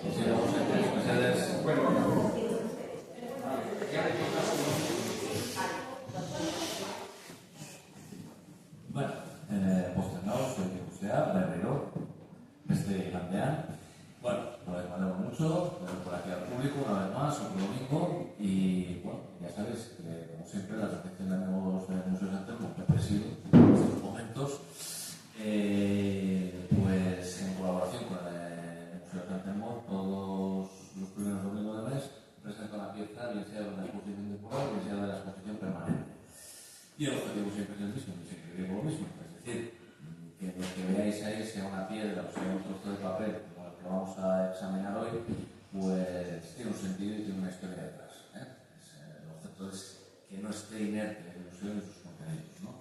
Sí, vamos a tener especiales. Bueno, posternados, soy Josea, berriro, beste igandean. Bueno, pues me alegro mucho, ver por aquí al público una vez más, otro domingo. Y bueno, ya sabéis que, como siempre, la Asociación de Amigos del Museo de San Telmo, que presido en estos momentos, pues en colaboración con el Museo de San Telmo, todos los primeros domingos de mes presenta una pieza, bien sea de la exposición temporal, bien sea de la exposición permanente. Y el objetivo siempre es el mismo, y siempre digo lo mismo, es decir, que lo que veáis ahí sea una piedra o sea un trozo de papel como el que vamos a examinar hoy, pues tiene un sentido y tiene una historia detrás. El objeto es que no esté inerte el museo y sus contenidos, ¿no?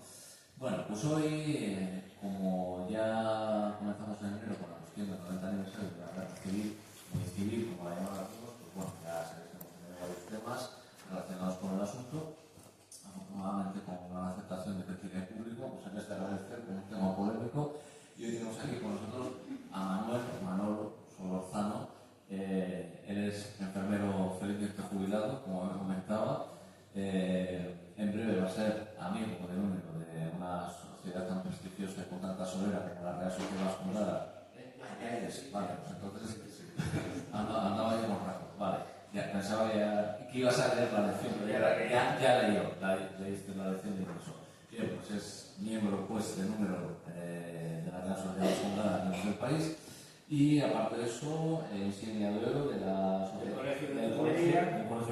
Bueno, pues hoy, como ya comenzamos en enero con la cuestión del 90 aniversario de la guerra civil, muy civil, como la llaman algunos, pues bueno, ya sabéis que hemos tenido varios temas relacionados con el asunto. Afortunadamente, con una aceptación de perfil público, pues hay que agradecer con un tema polémico. Y hoy tenemos aquí con nosotros a Manolo Solorzano. Él es enfermero felizmente jubilado, como me comentaba. En breve va a ser amigo del único de una sociedad tan prestigiosa y con tanta solera como la Real Sociedad Vascongada. Vale, pues entonces andaba yo con rato. Vale. Ya, pensaba que ibas a leer la lección, pero ya leíste la lección de ingreso. Bien, pues es miembro de número de la Real Sociedad Vascongada a nivel del país y aparte de eso, insignia de oro de la del Colegio de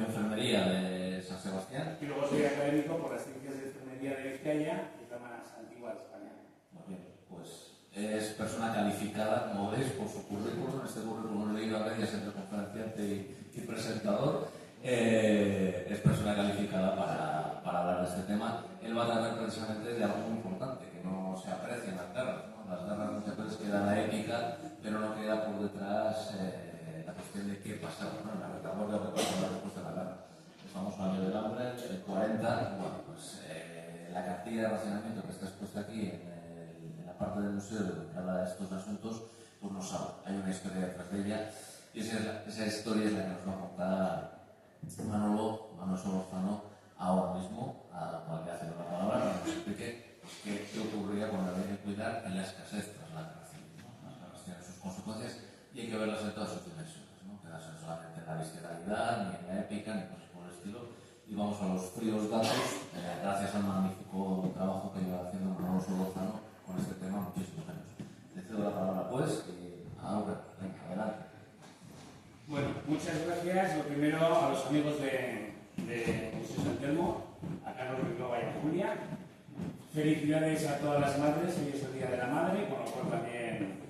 Enfermería de San Sebastián. Y luego soy académico por las ciencias de enfermería de Vizcaya y la más antigua de España. Muy bien, pues es persona calificada, como veis, por su currículum. Este currículum leído a medias entre conferenciante y presentador. Es persona calificada para hablar de este tema. Él va a hablar precisamente de algo muy importante, que no se aprecia en las guerras, ¿no? Las guerras muchas veces queda la épica, pero no queda por detrás la cuestión de qué pasaba, ¿no? En la retaguardia, qué pasaba después de la guerra. El famoso año del hambre, el 40, bueno, pues la cartilla de racionamiento que está expuesta aquí en la parte del museo que habla de estos asuntos, pues no sabe. Hay una historia detrás de ella y esa historia es la que nos va a contar Manolo Solorzano ahora mismo, a cual le hace la palabra, para que nos explique qué ocurría con la ley de cuidar en la escasez tras la guerra civil, ¿no? Las guerras tienen sus consecuencias y hay que verlas en todas sus dimensiones, no quedarse solamente en la visceralidad, ni en la épica, ni cosas por el estilo. Y vamos a los fríos datos, gracias al magnífico trabajo que lleva haciendo Manolo Solorzano con este tema muchísimos años. Le cedo la palabra, pues, y ahora, venga, adelante. Bueno, muchas gracias. Lo primero a los amigos de Museo San Telmo, a Carlos Ricoba y a Julia. Felicidades a todas las madres, hoy es el Día de la Madre, con lo cual también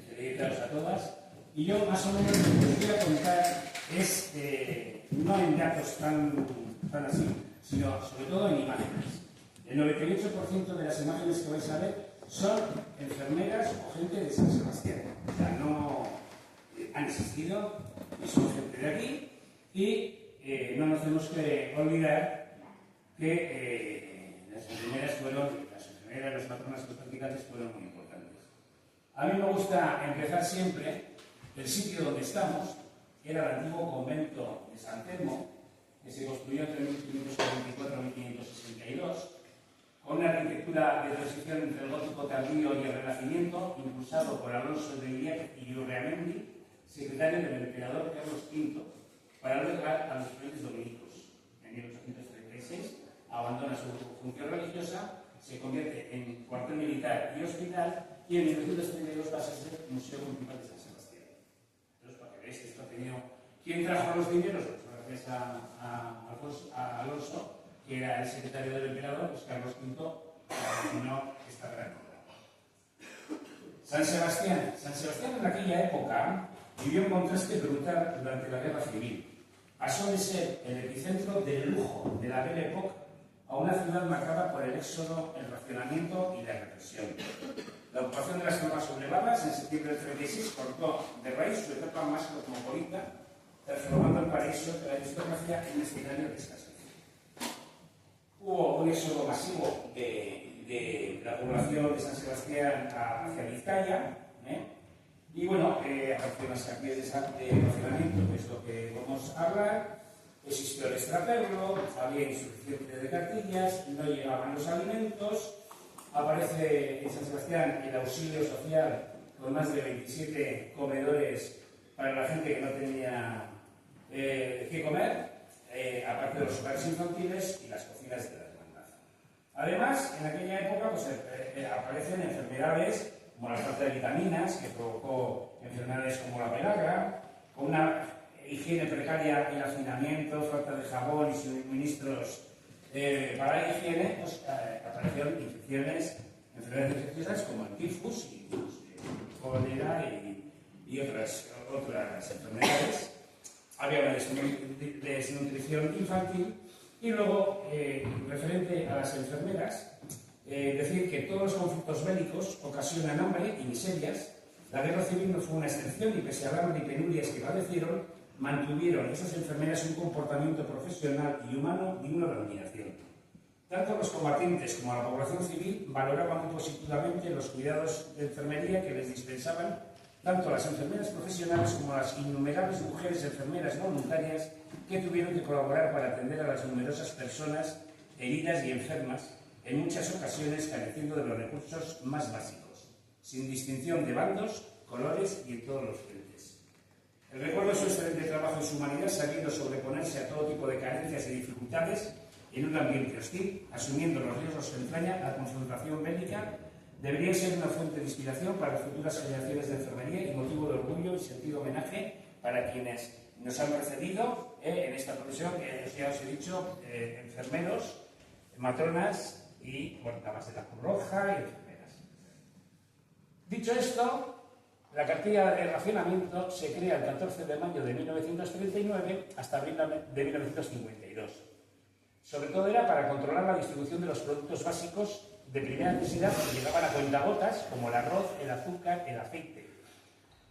felicidades a todas. Y yo más o menos lo que os voy a contar es, no en datos tan así, sino sobre todo en imágenes. El 98% de las imágenes que vais a ver son enfermeras o gente de San Sebastián. O sea, no han existido y son gente de aquí y no nos tenemos que olvidar que las enfermeras, las matronas y los practicantes fueron muy importantes. A mí me gusta empezar siempre el sitio donde estamos, que era el antiguo convento de San Telmo, que se construyó entre 1544 y 1562, con una arquitectura de transición entre el gótico tardío y el Renacimiento, impulsado por Alonso de Iriarte y Urreamendi, secretario del emperador Carlos V, para luego llegar a los frailes dominicos. En 1836 abandona su función religiosa, se convierte en cuartel militar y hospital, y en 1932 pasa a ser Museo Municipal de San Sebastián. Entonces, para que veáis que esto ha tenido... ¿Quién trajo los dineros? Pues gracias a Alonso, que era el secretario del emperador, pues Carlos V patrocinó esta gran obra. San Sebastián en aquella época vivió un contraste brutal durante la Guerra Civil. Pasó de ser el epicentro del lujo de la Belle Époque a una ciudad marcada por el éxodo, el racionamiento y la represión. La ocupación de las tropas sublevadas en septiembre del 36 cortó de raíz su etapa más cosmopolita, transformando el paraíso de la aristocracia en un escenario de escasez. Hubo un éxodo masivo de la población de San Sebastián hacia Vizcaya, Y bueno, aparecen las cartillas de racionamiento, que es lo que vamos a hablar. Existió el extraperlo, había insuficiencia de cartillas, no llegaban los alimentos. Aparece en San Sebastián el auxilio social con más de 27 comedores para la gente que no tenía que comer, aparte de los hogares infantiles y las cocinas de la hermandad. Además, en aquella época pues, aparecen enfermedades como la falta de vitaminas, que provocó enfermedades como la pelagra, con una higiene precaria, el hacinamiento, falta de jabón y suministros para la higiene, pues, aparecieron infecciones, enfermedades infecciosas como el tifus y cólera y otras enfermedades. Había una desnutrición infantil y luego, referente a las enfermeras, decir que todos los conflictos bélicos ocasionan hambre y miserias. La guerra civil no fue una excepción y pese al hambre y penurias que padecieron, mantuvieron esas enfermeras un comportamiento profesional y humano digno de admiración. Tanto los combatientes como la población civil valoraban muy positivamente los cuidados de enfermería que les dispensaban tanto las enfermeras profesionales como las innumerables mujeres enfermeras voluntarias que tuvieron que colaborar para atender a las numerosas personas heridas y enfermas, en muchas ocasiones careciendo de los recursos más básicos, sin distinción de bandos, colores y en todos los frentes. El recuerdo de su excelente trabajo y su humanidad, sabiendo sobreponerse a todo tipo de carencias y dificultades en un ambiente hostil, asumiendo los riesgos que entraña la confrontación bélica, debería ser una fuente de inspiración para las futuras generaciones de enfermería y motivo de orgullo y sentido homenaje para quienes nos han precedido en esta profesión, que ya os he dicho, enfermeros, matronas y, bueno, damas de la Cruz Roja y enfermeras. Dicho esto, la cartilla de racionamiento se crea el 14 de mayo de 1939 hasta abril de 1952. Sobre todo era para controlar la distribución de los productos básicos de primera necesidad que llegaban a cuentagotas, como el arroz, el azúcar, el aceite.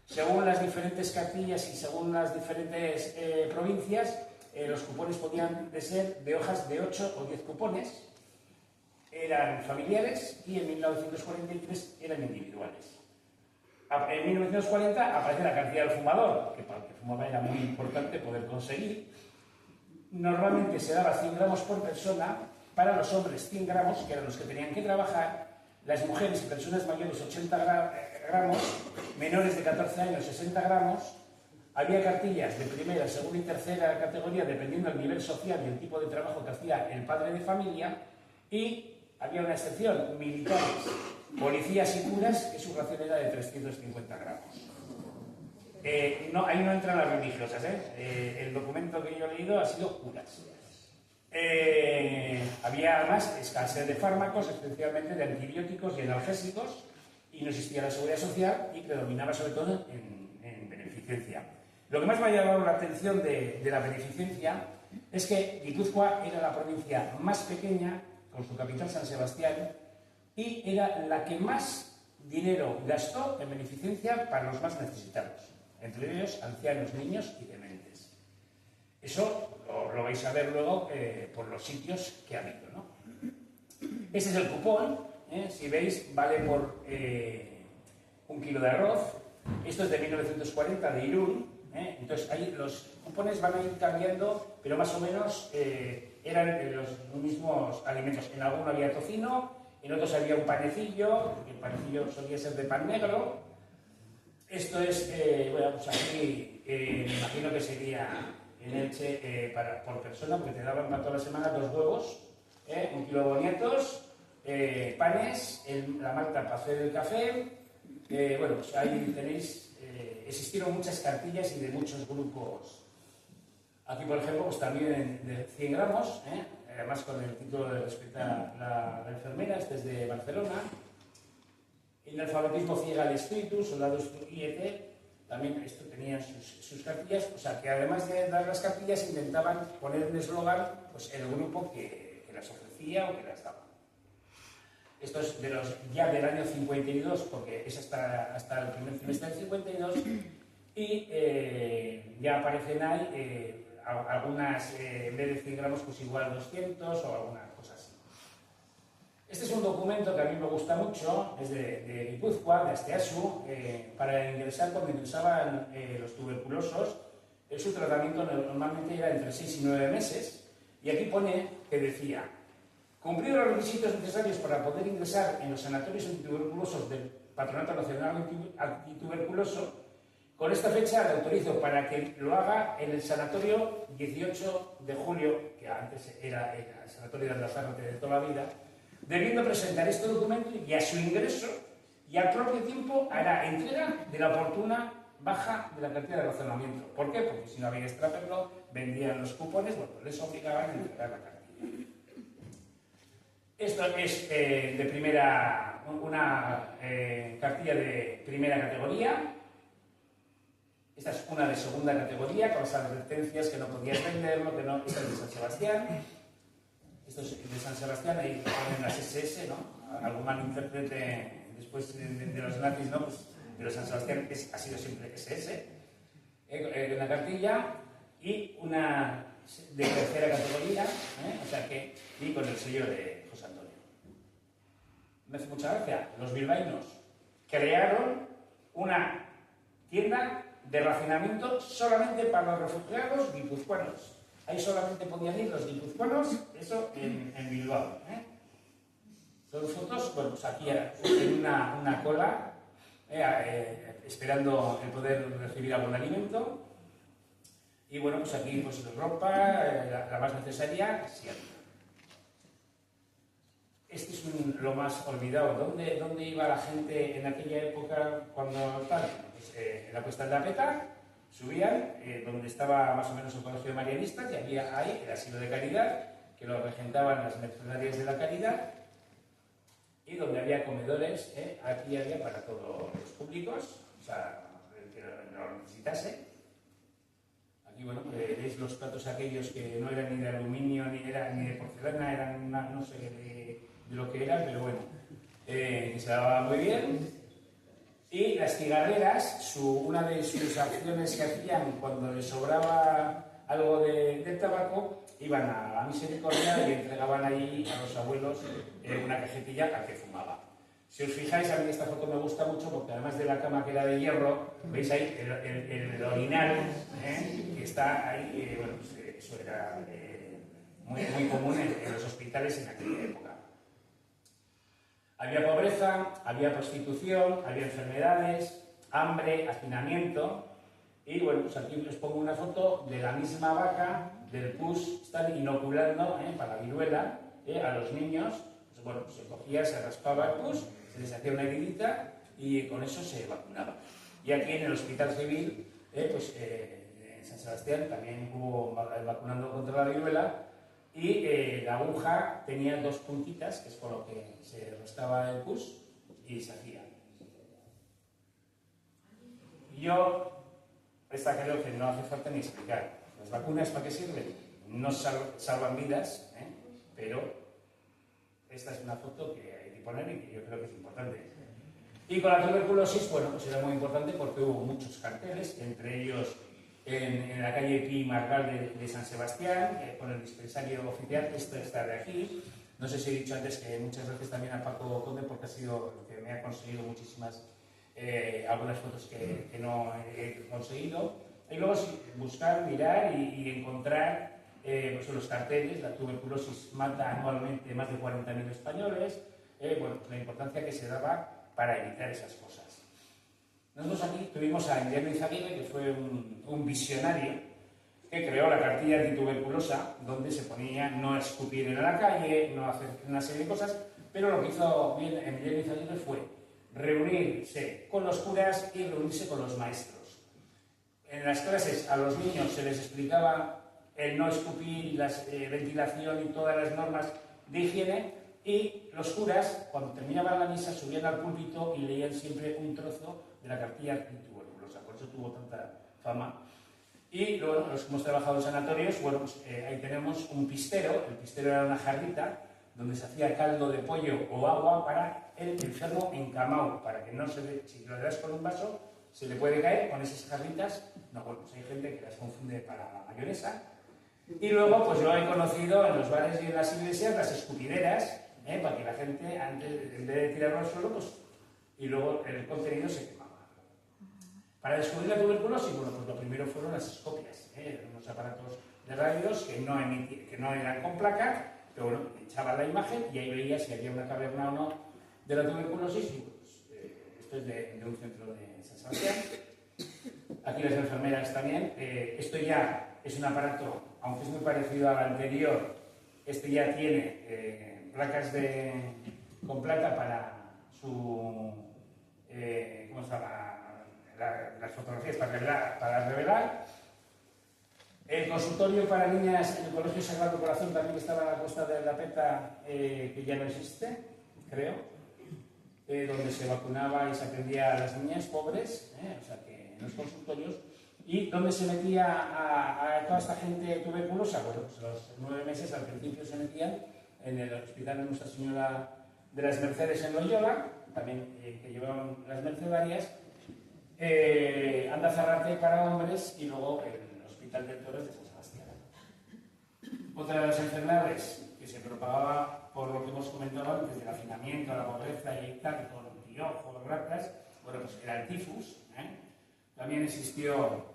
Según las diferentes cartillas y según las diferentes provincias, los cupones podían ser de hojas de 8 o 10 cupones, eran familiares y en 1943 eran individuales. En 1940 aparece la cartilla del fumador, que para el que fumaba era muy importante poder conseguir. Normalmente se daba 100 gramos por persona, para los hombres 100 gramos, que eran los que tenían que trabajar, las mujeres y personas mayores 80 gramos, menores de 14 años 60 gramos. Había cartillas de primera, segunda y tercera categoría, dependiendo del nivel social y el tipo de trabajo que hacía el padre de familia, y había una excepción, militares, policías y curas, que su ración era de 350 gramos. Ahí no entran las religiosas, el documento que yo he leído ha sido curas. Había además escasez de fármacos, especialmente de antibióticos y analgésicos, y no existía la seguridad social y predominaba sobre todo en beneficencia. Lo que más me ha llamado la atención de la beneficencia es que Guipúzcoa era la provincia más pequeña, con su capital San Sebastián, y era la que más dinero gastó en beneficencia para los más necesitados, entre ellos ancianos, niños y dementes. Eso lo vais a ver luego por los sitios que ha habido, ¿no? Ese es el cupón, si veis, vale por 1 kilo de arroz. Esto es de 1940, de Irún. Entonces, ahí los cupones van a ir cambiando, pero más o menos eran los mismos alimentos. En alguno había tocino, en otros había un panecillo, el panecillo solía ser de pan negro. Esto es, bueno, pues aquí me imagino que sería en Elche por persona, porque te daban para toda la semana 2 huevos, 1 kilo de boniatos, panes, la malta para hacer el café. Bueno, pues ahí tenéis, existieron muchas cartillas y de muchos grupos. Aquí, por ejemplo, pues también de 100 gramos, además con el título de respetar la enfermera, este es de Barcelona. En el alfabetismo ciega el espíritu, soldados IET, también esto tenían sus cartillas, o sea que además de dar las cartillas intentaban poner un eslogan, pues el grupo que las ofrecía o que las daba. Esto es ya del año 52, porque es hasta el primer trimestre del 52, y ya aparecen ahí algunas, en vez de 100 gramos, pues igual 200 o alguna cosa así. Este es un documento que a mí me gusta mucho, es de Guipúzcoa, de Asteasu, para ingresar, cuando ingresaban los tuberculosos, su tratamiento normalmente era entre 6 y 9 meses, y aquí pone que decía: cumplir los requisitos necesarios para poder ingresar en los sanatorios antituberculosos del Patronato Nacional Antituberculoso, con esta fecha le autorizo para que lo haga en el sanatorio 18 de julio, que antes era el sanatorio de Aldazárate de toda la vida, debiendo presentar este documento y a su ingreso y al propio tiempo hará entrega de la oportuna baja de la cantidad de razonamiento. ¿Por qué? Porque si no había extraperlo, vendían los cupones, bueno, les obligaban a entregar la cartilla. Esto es una cartilla de primera categoría. Esta es una de segunda categoría, con las advertencias que no podías venderlo, que no. Esta es de San Sebastián. Esto es de San Sebastián, ahí ponen las SS, ¿no? Algo malinterprete después de los nazis, ¿no? Pues, pero San Sebastián ha sido siempre SS. La cartilla, y una de tercera categoría, o sea que, y con el sello de José Antonio. Me hace mucha gracia. Los bilbaínos crearon una tienda de racionamiento solamente para los refugiados guipuzcoanos. Ahí solamente podían ir los guipuzcoanos, eso en Bilbao. Son fotos, bueno, pues aquí en una cola, esperando el poder recibir algún alimento. Y bueno, pues aquí pues ropa, la más necesaria, siempre. Este es lo más olvidado. ¿Dónde iba la gente en aquella época cuando tal? Pues, en la Cuesta de la Peta, subían, donde estaba más o menos el colegio de marianistas, y había ahí el asilo de caridad, que lo regentaban las mercenarias de la caridad, y donde había comedores, aquí había para todos los públicos, o sea, el que lo necesitase. Aquí, bueno, veis los platos aquellos que no eran ni de aluminio, ni de porcelana, eran no sé de lo que eran, pero bueno, se daba muy bien. Y las cigarreras, una de sus acciones que hacían cuando les sobraba algo de tabaco, iban a la misericordia y entregaban ahí a los abuelos una cajetilla al que fumaba. Si os fijáis, a mí esta foto me gusta mucho porque además de la cama que era de hierro, veis ahí el orinal que está ahí, bueno, pues, eso era muy común en los hospitales en aquella época. Había pobreza, había prostitución, había enfermedades, hambre, hacinamiento. Y bueno, pues aquí os pongo una foto de la misma vaca del pus, están inoculando para la viruela a los niños. Pues bueno, se cogía, se raspaba el pus, se les hacía una heridita y con eso se vacunaba. Y aquí en el Hospital Civil, en San Sebastián también hubo vacunando contra la viruela. Y la aguja tenía 2 puntitas, que es por lo que se rascaba el pus y se hacía. Esta creo que no hace falta ni explicar. ¿Las vacunas para qué sirven? No salvan vidas, pero esta es una foto que hay que poner y que yo creo que es importante. Y con la tuberculosis, bueno, pues era muy importante porque hubo muchos carteles, entre ellos en la calle Pi Margal de San Sebastián, con el dispensario oficial. Esto está de aquí. No sé si he dicho antes que muchas gracias también a Paco Conde, porque ha sido lo que me ha conseguido muchísimas, algunas fotos que no he conseguido. Y luego buscar, mirar y encontrar pues los carteles. La tuberculosis mata anualmente más de 40.000 españoles. Bueno, la importancia que se daba para evitar esas cosas. Nosotros aquí tuvimos a Emiliano Izaguirre, que fue un visionario, que creó la cartilla antituberculosa, donde se ponía no escupir en la calle, no hacer una serie de cosas, pero lo que hizo bien Emiliano Izaguirre fue reunirse con los curas y reunirse con los maestros. En las clases a los niños se les explicaba el no escupir, la ventilación y todas las normas de higiene, y los curas, cuando terminaban la misa, subían al púlpito y leían siempre un trozo de la cartilla antituberculosa. Por eso tuvo tanta fama. Y luego, los que hemos trabajado en sanatorios, bueno, pues ahí tenemos un pistero. El pistero era una jarrita donde se hacía caldo de pollo o agua para el enfermo encamado, para que no se le, si lo das con un vaso, se le puede caer con esas jarritas. No, bueno, pues hay gente que las confunde para la mayonesa. Y luego, pues yo he conocido en los bares y en las iglesias las escupideras, para que la gente, antes, en vez de tirarlo al suelo, pues, y luego el contenido se quemaba. Para descubrir la tuberculosis, bueno, pues lo primero fueron las escopias, unos aparatos de radios que no eran con placa, pero bueno, echaban la imagen y ahí veía si había una caverna o no de la tuberculosis. Y pues, esto es de un centro de San Sebastián. Aquí las enfermeras también. Esto ya es un aparato, aunque es muy parecido al anterior, este ya tiene placas con plata para su... ¿cómo se llama? Las fotografías para revelar. El consultorio para niñas en el Colegio Sagrado Corazón también, que estaba a la costa de la Peta, que ya no existe, creo, donde se vacunaba y se atendía a las niñas pobres, o sea que en los consultorios, y donde se metía a toda esta gente tuberculosa. Bueno, pues los 9 meses al principio se metían en el hospital de Nuestra Señora de las Mercedes en Loyola, también que llevaban las mercedarias, Andazarrate para hombres y luego el Hospital del Torres de San Sebastián. Otra de las enfermedades que se propagaba por lo que hemos comentado antes, del hacinamiento, la pobreza y tal, con piojos, ratas, bueno, pues era el tifus. También existió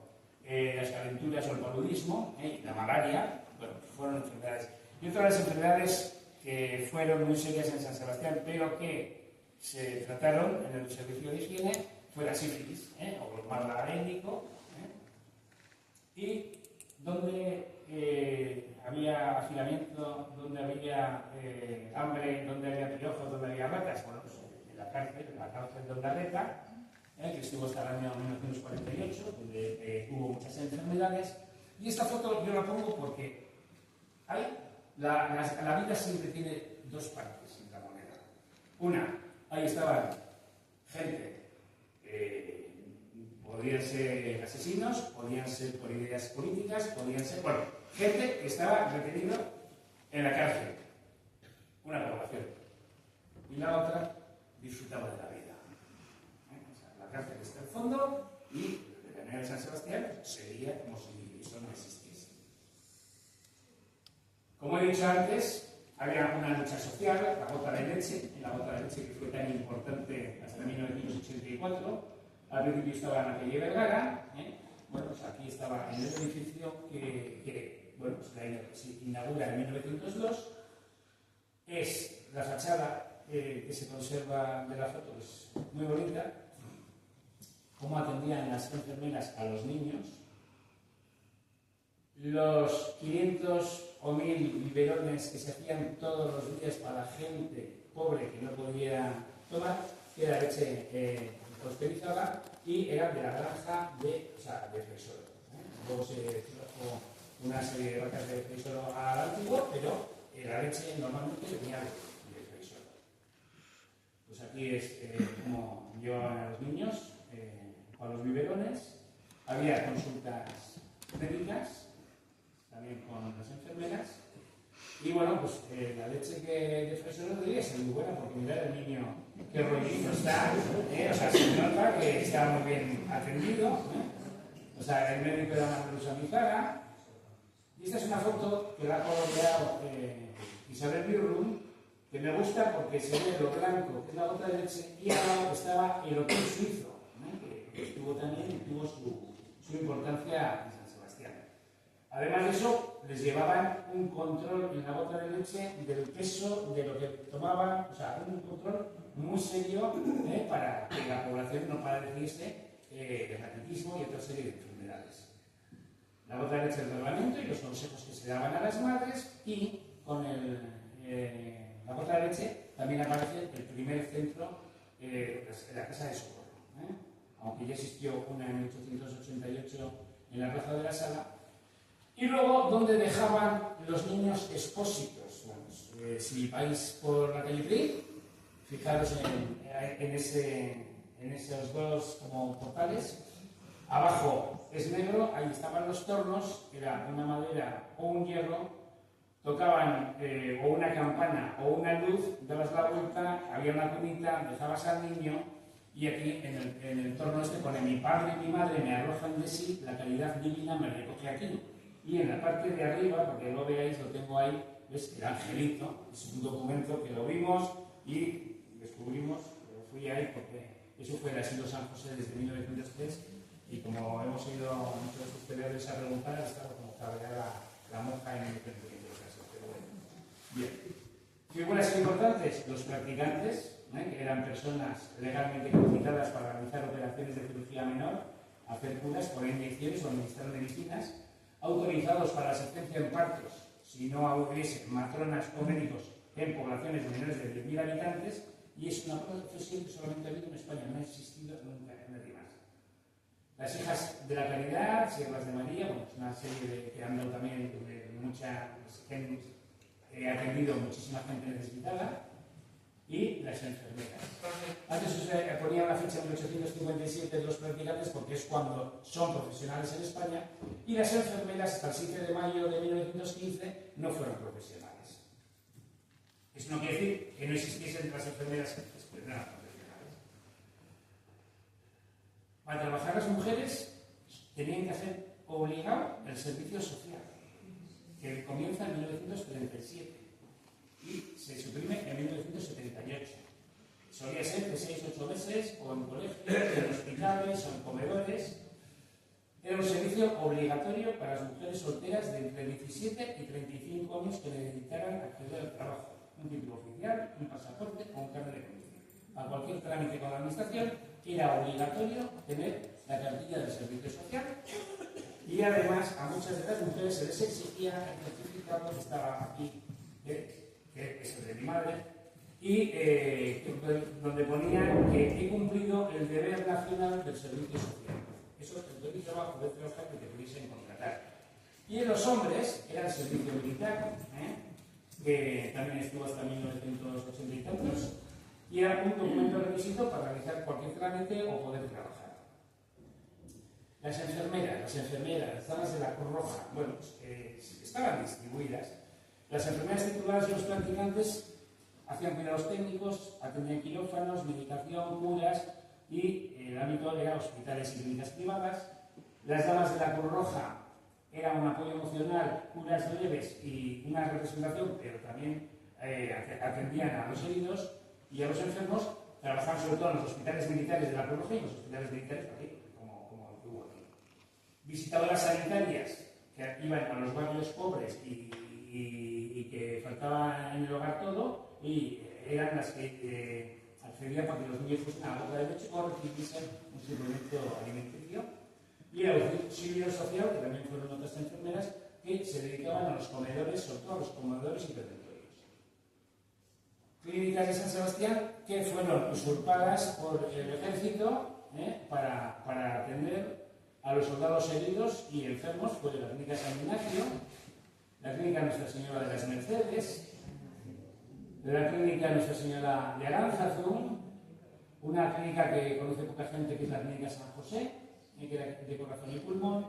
las calenturas o el paludismo, la malaria, bueno, pues fueron enfermedades. Y otra de las enfermedades que fueron muy serias en San Sebastián, pero que se trataron en el servicio de higiene, fue la sífilis, o el malarénico, y donde había hacinamiento, donde había hambre, donde había piojos, donde había ratas. Bueno, pues en la cárcel de Ondarreta, que estuvo hasta el año 1948, donde hubo muchas enfermedades. Y esta foto yo la pongo porque la vida siempre tiene dos partes en la moneda. Una, ahí estaban gente, podían ser asesinos, podían ser por ideas políticas, podían ser, bueno, gente que estaba retenida en la cárcel, una población. Y la otra disfrutaba de la vida. O sea, la cárcel está al fondo y el veterinario de San Sebastián sería como si eso no existiese. Como he dicho antes, había una lucha social, la gota de leche, en la gota de leche que fue tan importante hasta 1984. Al principio estaba en la calle Vergara, bueno, pues aquí estaba en el edificio que bueno, pues se inaugura en 1902. Es la fachada que se conserva de la foto, es muy bonita, cómo atendían las enfermeras a los niños, los 500 o 1000 biberones que se hacían todos los días para la gente pobre que no podía tomar, que era leche pasteurizada y era de la granja de Freisoro. Luego se trajo una serie de vacas de Freisoro al antiguo, pero la leche normalmente venía de Freisoro. Pues aquí es como llevaban a los niños con los biberones. Había consultas médicas, también con las enfermeras. Y bueno, pues la leche de Freisoro debería ser muy buena, porque mirad el niño qué rollito está, o sea, se nota que está muy bien atendido, o sea, el médico era Marcos Amizara. Y esta es una foto que la ha coloreado Isabel Birrum, que me gusta porque se ve lo blanco, que es la gota de leche, y al lado estaba el hotel suizo, que estuvo también, tuvo su importancia en San Sebastián. Además de eso, les llevaban un control en la gota de leche del peso de lo que tomaban, o sea, un control muy serio para que la población no padeciese de hepatitismo y otra serie de enfermedades. La gota de leche del reglamento y los consejos que se daban a las madres, y con la gota de leche también aparece el primer centro, la Casa de Socorro. Aunque ya existió una en 1888 en la Plaza de la Sala. Y luego, donde dejaban los niños expósitos. Bueno, si vais por la calle Pri, fijaros en esos dos como portales. Abajo es negro, ahí estaban los tornos, era una madera o un hierro. Tocaban o una campana o una luz, dabas la vuelta, había una cunita, dejabas al niño, y aquí en el torno este pone: mi padre y mi madre me arrojan de sí, la caridad divina me recoge aquí. Y en la parte de arriba, porque lo veáis, lo tengo ahí ¿ves? El Angelito, es un documento que lo vimos y descubrimos, fui ahí porque eso fue el asilo San José desde 1903 y como hemos oído a muchos de los historiadores a preguntar, estaba como cabreada la monja en el caso, pero bueno. Bien. Figuras importantes, los practicantes, que eran personas legalmente capacitadas para realizar operaciones de cirugía menor, hacer curas, poner inyecciones o administrar medicinas, autorizados para asistencia en partos, si no hubiese matronas o médicos en poblaciones de menores de 10.000 habitantes, y es una profesión que solamente ha habido en España, no ha existido nunca en nadie más. Las hijas de la caridad, siervas de María, bueno, es una serie que han dado también he atendido muchísima gente necesitada, y las enfermeras. Antes se ponía la fecha de 1857 de los practicantes porque es cuando son profesionales en España, y las enfermeras hasta el 7 de mayo de 1915 no fueron profesionales. Eso no quiere decir que no existiesen las enfermeras después, no eran profesionales. Para trabajar las mujeres tenían que hacer obligado el servicio social, que comienza en 1937 y se suprime en 1978. Solía ser de 6 a 8 meses, o en colegios, en hospitales, o en comedores. Era un servicio obligatorio para las mujeres solteras de entre 17 y 35 años que necesitaran acceder al trabajo, un título oficial, un pasaporte o un carnet de conducir. A cualquier trámite con la administración era obligatorio tener la cartilla del servicio social, y además a muchas de las mujeres se les exigía el certificado que estaba aquí, que es el de mi madre, y donde ponía que he cumplido el deber nacional del servicio social. Eso es el derecho trabajo de trabajar que te pudiesen contratar. Y en los hombres era el servicio militar, que también estuvo hasta 1980 y tantos, y era un documento requisito para realizar cualquier trámite o poder trabajar. Las enfermeras, las damas de la Cruz Roja, bueno, pues, estaban distribuidas. Las enfermeras tituladas y los practicantes hacían cuidados técnicos, atendían quirófanos, medicación, curas, y el ámbito era hospitales y clínicas privadas. Las damas de la Cruz Roja eran un apoyo emocional, curas leves y una representación, pero también atendían a los heridos y a los enfermos. Trabajaban sobre todo en los hospitales militares de la Cruz Roja y en los hospitales militares aquí, como el que hubo aquí. Visitadoras sanitarias que iban a los barrios pobres y que faltaba en el hogar todo, y eran las que accedían para que los niños fuesen a la boca de leche o recibiesen un suplemento alimenticio. Y el auxilio social, que también fueron otras enfermeras, que se dedicaban a los comedores, sobre todo a los comedores y preventorios. Clínicas de San Sebastián que fueron usurpadas por el ejército para atender a los soldados heridos y enfermos. Fue la clínica San Ignacio, la clínica Nuestra Señora de las Mercedes, la clínica Nuestra Señora de Aránzazu, una clínica que conoce poca gente, que es la clínica San José, que era de corazón y pulmón,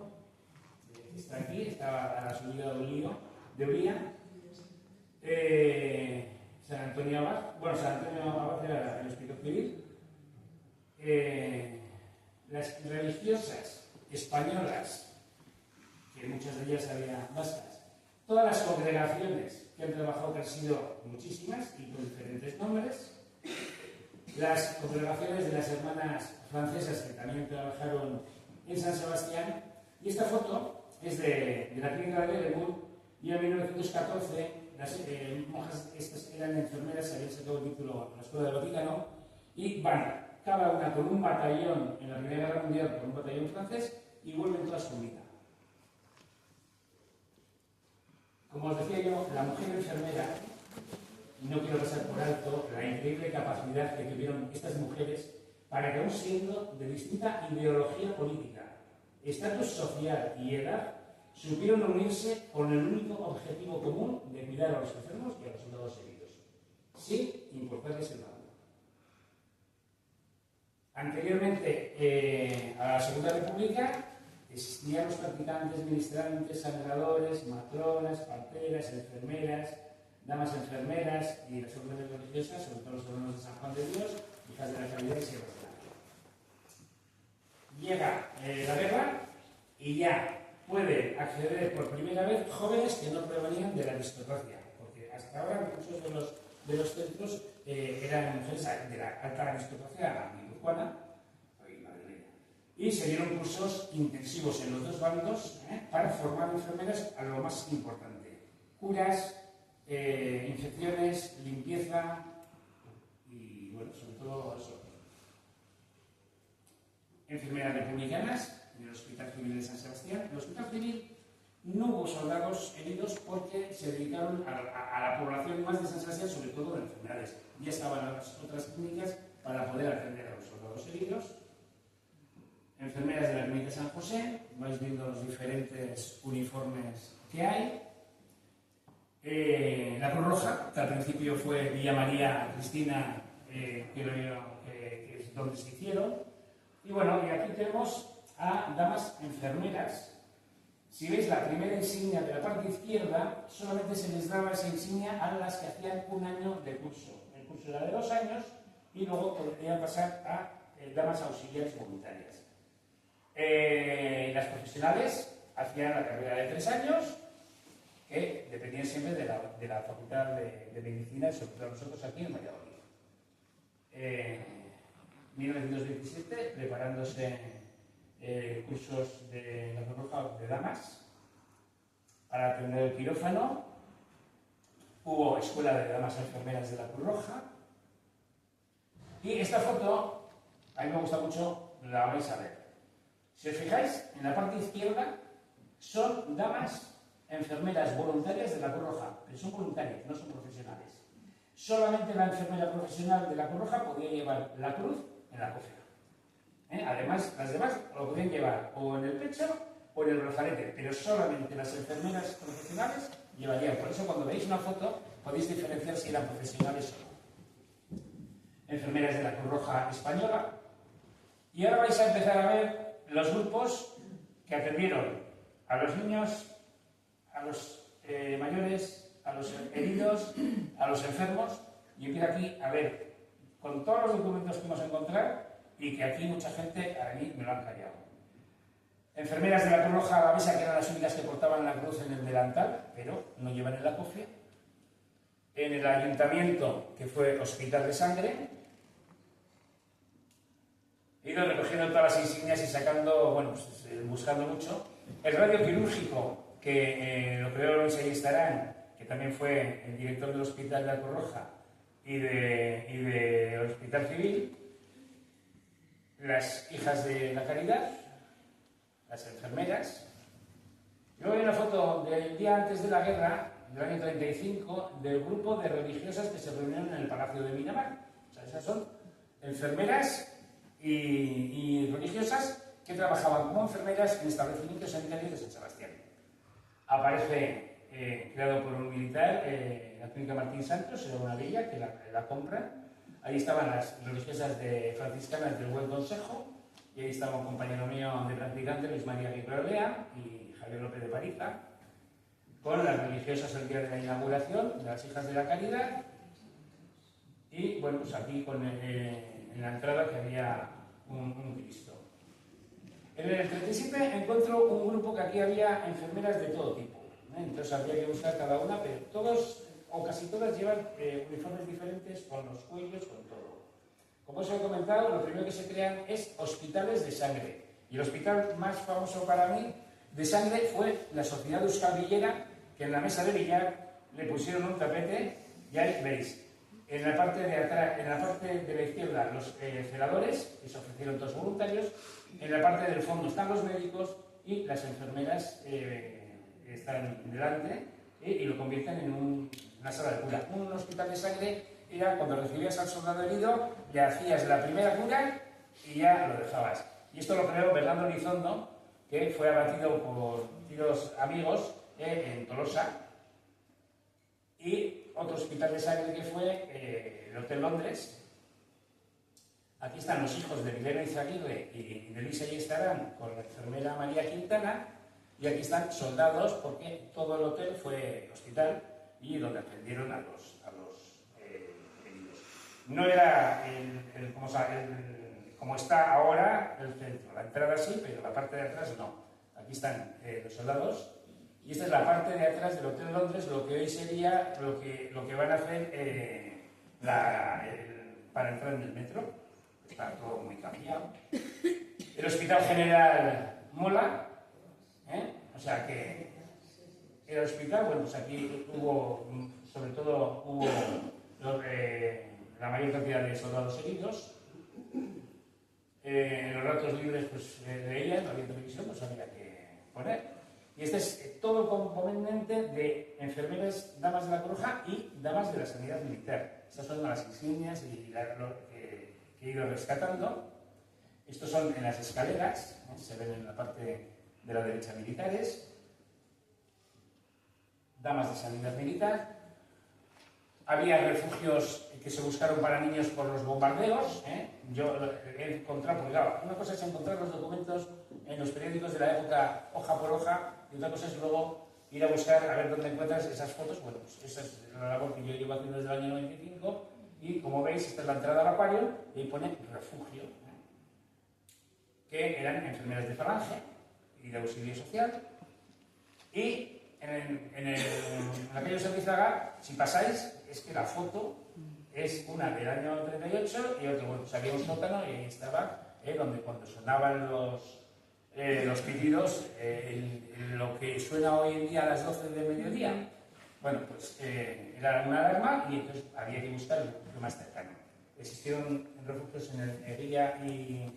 está aquí, está a la subida de Uría. San Antonio Abad, San Antonio Abad era el hospital civil. Las religiosas españolas, que muchas de ellas había vascas, todas las congregaciones que han trabajado, que han sido muchísimas y con diferentes nombres, las congregaciones de las hermanas francesas que también trabajaron en San Sebastián, y esta foto es de la clínica de Belemur, y en 1914 las monjas estas eran enfermeras, se habían sacado el título en la Escuela del Vaticano, y van cada una con un batallón en la Primera Guerra Mundial, con un batallón francés, y vuelven todas con vida. Como os decía yo, la mujer enfermera, y no quiero pasar por alto la increíble capacidad que tuvieron estas mujeres para que, aun siendo de distinta ideología política, estatus social y edad, supieron unirse con el único objetivo común de cuidar a los enfermos y a los soldados heridos, sin importarles el bando. Anteriormente a la Segunda República existían los practicantes, ministrantes, sangradores, matronas, parteras, enfermeras, damas enfermeras y las órdenes religiosas, sobre todo los hermanos de San Juan de Dios, hijas de la caridad y siervas de la Llega la guerra y ya pueden acceder por primera vez jóvenes que no provenían de la aristocracia, porque hasta ahora muchos de los centros eran mujeres de la alta aristocracia guipuzcoana y se dieron cursos intensivos en los dos bandos para formar enfermeras a lo más importante: curas, infecciones, limpieza y, bueno, sobre todo eso. Enfermeras republicanas en el Hospital Civil de San Sebastián. En el Hospital Civil no hubo soldados heridos porque se dedicaron a la población más de San Sebastián, sobre todo de enfermedades. Ya estaban las otras clínicas para poder atender a los soldados heridos. Enfermeras de la Clínica San José, vais viendo los diferentes uniformes que hay. La Cruz Roja, que al principio fue Villa María Cristina, que es donde se hicieron. Y bueno, y aquí tenemos a damas enfermeras. Si veis la primera insignia de la parte izquierda, solamente se les daba esa insignia a las que hacían un año de curso. El curso era de 2 años y luego podrían pasar a damas auxiliares voluntarias. Las profesionales hacían la carrera de 3 años, que dependían siempre de la Facultad de Medicina, sobre todo nosotros aquí en Valladolid. 1927, preparándose cursos de la Cruz Roja de damas para atender el quirófano. Hubo escuela de damas enfermeras de la Cruz Roja. Y esta foto, a mí me gusta mucho, la vais a ver. Si os fijáis, en la parte izquierda son damas enfermeras voluntarias de la Cruz Roja, pero son voluntarias, no son profesionales. Solamente la enfermera profesional de la Cruz Roja podía llevar la cruz en la cócega. Además, las demás lo podían llevar o en el pecho o en el brazalete, pero solamente las enfermeras profesionales llevarían. Por eso, cuando veis una foto, podéis diferenciar si eran profesionales o no. Enfermeras de la Cruz Roja Española. Y ahora vais a empezar a ver los grupos que atendieron a los niños, a los mayores, a los heridos, a los enfermos. Y empiezo aquí a ver, con todos los documentos que hemos encontrado, y que aquí mucha gente a mí me lo han callado. Enfermeras de la Cruz Roja Alavesa, que eran las únicas que portaban la cruz en el delantal, pero no llevan en la cofia. En el ayuntamiento, que fue Hospital de Sangre. He ido recogiendo todas las insignias y sacando, bueno, pues, buscando mucho. El radioquirúrgico, que lo creó Luis Ayestarán, que también fue el director del Hospital de la Cruz Roja y del Hospital Civil. Las hijas de la caridad, las enfermeras. Luego hay una foto del día antes de la guerra, del año 35, del grupo de religiosas que se reunieron en el Palacio de Miramar. O sea, esas son enfermeras y religiosas que trabajaban como enfermeras en establecimientos sanitarios de San Sebastián. Aparece, creado por un militar, la Clínica Martín Santos, era una villa que la compra. Ahí estaban las religiosas franciscanas del Buen Consejo, y ahí estaba un compañero mío de practicante, Luis María Guiprolea y Javier López de Pariza, con las religiosas el día de la inauguración, de las hijas de la caridad. Y bueno, pues aquí en la entrada que había un Cristo. En el 37 encuentro un grupo que aquí había enfermeras de todo tipo. Entonces habría que buscar cada una, pero todos o casi todas llevan uniformes diferentes, con los cuellos, con todo. Como os he comentado, lo primero que se crean es hospitales de sangre. Y el hospital más famoso para mí de sangre fue la Sociedad Euskal Villera, que en la mesa de billar le pusieron un tapete, y ahí veis. En la parte de atrás, en la parte de la izquierda, los celadores, que se ofrecieron todos voluntarios. En la parte del fondo están los médicos y las enfermeras están delante y lo convierten en una sala de cura. Un hospital de sangre era cuando recibías al soldado herido, le hacías la primera cura y ya lo dejabas. Y esto lo creó Bernardo Elizondo, que fue abatido por tiros amigos en Tolosa. Y otro hospital de sangre que fue el Hotel Londres. Aquí están los hijos de Vileno Izaguirre y de Luis Ayestarán con la enfermera María Quintana. Y aquí están soldados, porque todo el hotel fue hospital y donde atendieron a los heridos. No era como está ahora el centro. La entrada sí, pero la parte de atrás no. Aquí están los soldados. Y esta es la parte de atrás del Hotel Londres, lo que hoy sería lo que van a hacer para entrar en el metro. Está todo muy cambiado. El Hospital General mola, o sea que el hospital, bueno, pues aquí hubo, sobre todo, la mayor cantidad de soldados heridos. En los ratos libres, pues leían, no había televisión, pues había que poner. Y este es todo componente de enfermeras, damas de la Cruz Roja y damas de la sanidad militar. Estas son las insignias y que he ido rescatando. Estos son en las escaleras, se ven en la parte de la derecha militares. Damas de sanidad militar. Había refugios que se buscaron para niños por los bombardeos. Yo he encontrado, porque claro, una cosa es encontrar los documentos en los periódicos de la época hoja por hoja, y otra cosa es luego ir a buscar a ver dónde encuentras esas fotos. Bueno, pues esa es la labor que yo llevo haciendo desde el año 95, y como veis, esta es la entrada al acuario, y ahí pone refugio, que eran enfermeras de falange y de auxilio social. Y en aquello de Servizaga, si pasáis, es que la foto es una del año 38 y otra, bueno, pues había un sótano y ahí estaba, donde cuando sonaban los pitidos, lo que suena hoy en día a las 12 de mediodía, bueno, pues era una alarma y entonces había que buscar lo más cercano. Existieron refugios en el Eguía y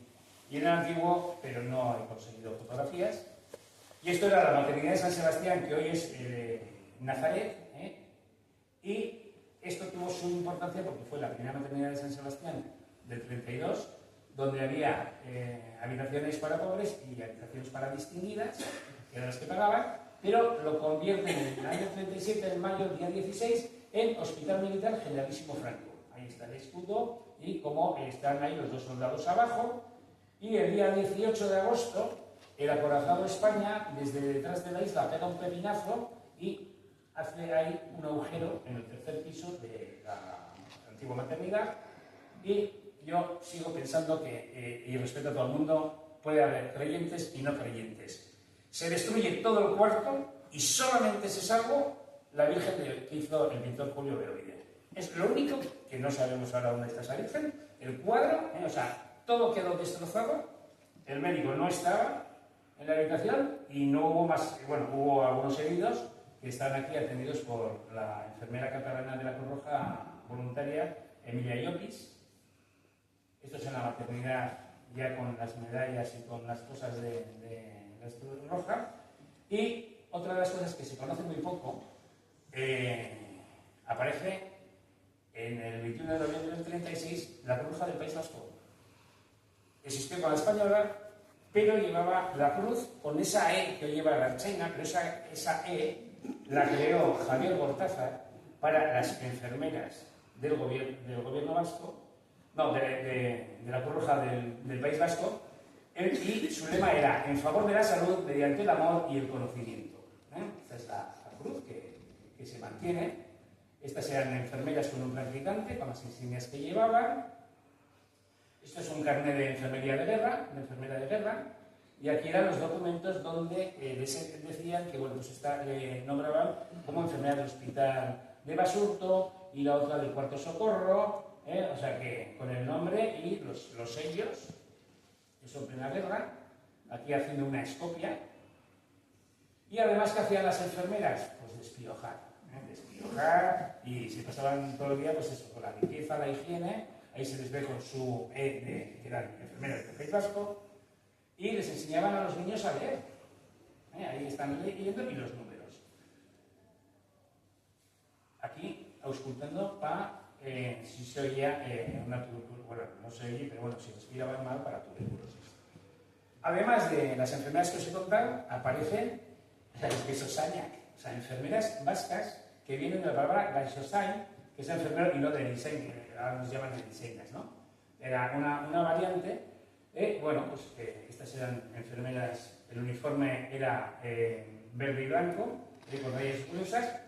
en el Antiguo, pero no he conseguido fotografías. Y esto era la maternidad de San Sebastián, que hoy es Nazaret, y esto tuvo su importancia porque fue la primera maternidad de San Sebastián del 32, donde había habitaciones para pobres y habitaciones para distinguidas, que eran las que pagaban, pero lo convierten en el año 37, en mayo, día 16, en Hospital Militar Generalísimo Franco. Ahí está el escudo y como están ahí los dos soldados abajo. Y el día 18 de agosto, el acorazado España, desde detrás de la isla, pega un pepinazo y hace ahí un agujero en el tercer piso de la antigua maternidad. Y yo sigo pensando que, y respeto a todo el mundo, puede haber creyentes y no creyentes. Se destruye todo el cuarto y solamente se salvó la Virgen que hizo el pintor Julio Veroide. Es lo único que no sabemos ahora dónde está esa Virgen. El cuadro, o sea, todo quedó destrozado, el médico no estaba en la habitación y no hubo más, bueno, hubo algunos heridos que están aquí atendidos por la enfermera catalana de la Cruz Roja voluntaria, Emilia Llopis. Esto es en la maternidad ya con las medallas y con las cosas de la Cruz Roja. Y otra de las cosas que se conoce muy poco, aparece en el 21 de noviembre del 36 la Cruz Roja del País Vasco. Existió con la española, pero llevaba la cruz con esa E que hoy lleva la Archaina, pero esa E la creó Javier Gortázar para las enfermeras del gobierno vasco, no, de la Cruz Roja del País Vasco, y su lema era en favor de la salud mediante el amor y el conocimiento. Esta es la cruz que se mantiene. Estas eran enfermeras con un practicante, con las insignias que llevaban. Esto es un carnet de enfermería de guerra, de enfermera de guerra, y aquí eran los documentos donde decían que, bueno, pues le nombraban como enfermera del hospital de Basurto y la otra del cuarto socorro, o sea que con el nombre y los sellos, eso en plena guerra, aquí haciendo una escopia. Y además, ¿qué hacían las enfermeras? Pues despiojar, y se pasaban todo el día, pues eso, con la limpieza, la higiene. Ahí se les ve con su que eran enfermeras del País Vasco, y les enseñaban a los niños a leer. Ahí están leyendo y los números. Aquí, auscultando para si se oía una tuberculosis. Bueno, no se oye, pero bueno, si respiraban mal para tuberculosis. Además de las enfermeras que os he contado, aparecen las Gaixosañak, o sea, enfermeras vascas que vienen de la palabra Gaixosain, que es enfermero y no de diseño, ahora nos llaman de diseñas, ¿no? Era una variante. Bueno, pues estas eran enfermeras, el uniforme era verde y blanco, con rayas gruesas.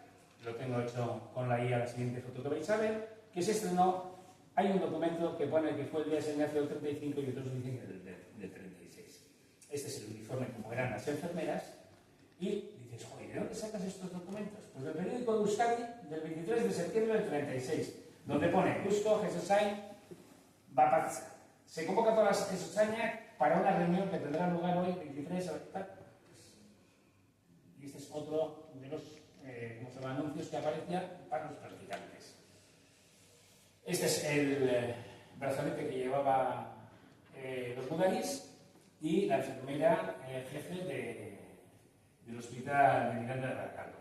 Lo tengo hecho con la IA, la siguiente foto que vais a ver, que se estrenó. Hay un documento que pone que fue el día de San Ignacio del 35 y otros dicen que del 36. Este es el uniforme como eran las enfermeras. Y dices, joder, ¿de dónde sacas estos documentos? Pues del periódico de Euskadi del 23 de septiembre del 36, donde pone Eusko Jesozain Bapatza. Se convoca a todas las Jesozaina para una reunión que tendrá lugar hoy, 23, y este es otro de los anuncios que aparecían para los practicantes. Este es el brazalete que llevaba los budaris y la enfermera jefe del hospital de Miranda de Baracaldo.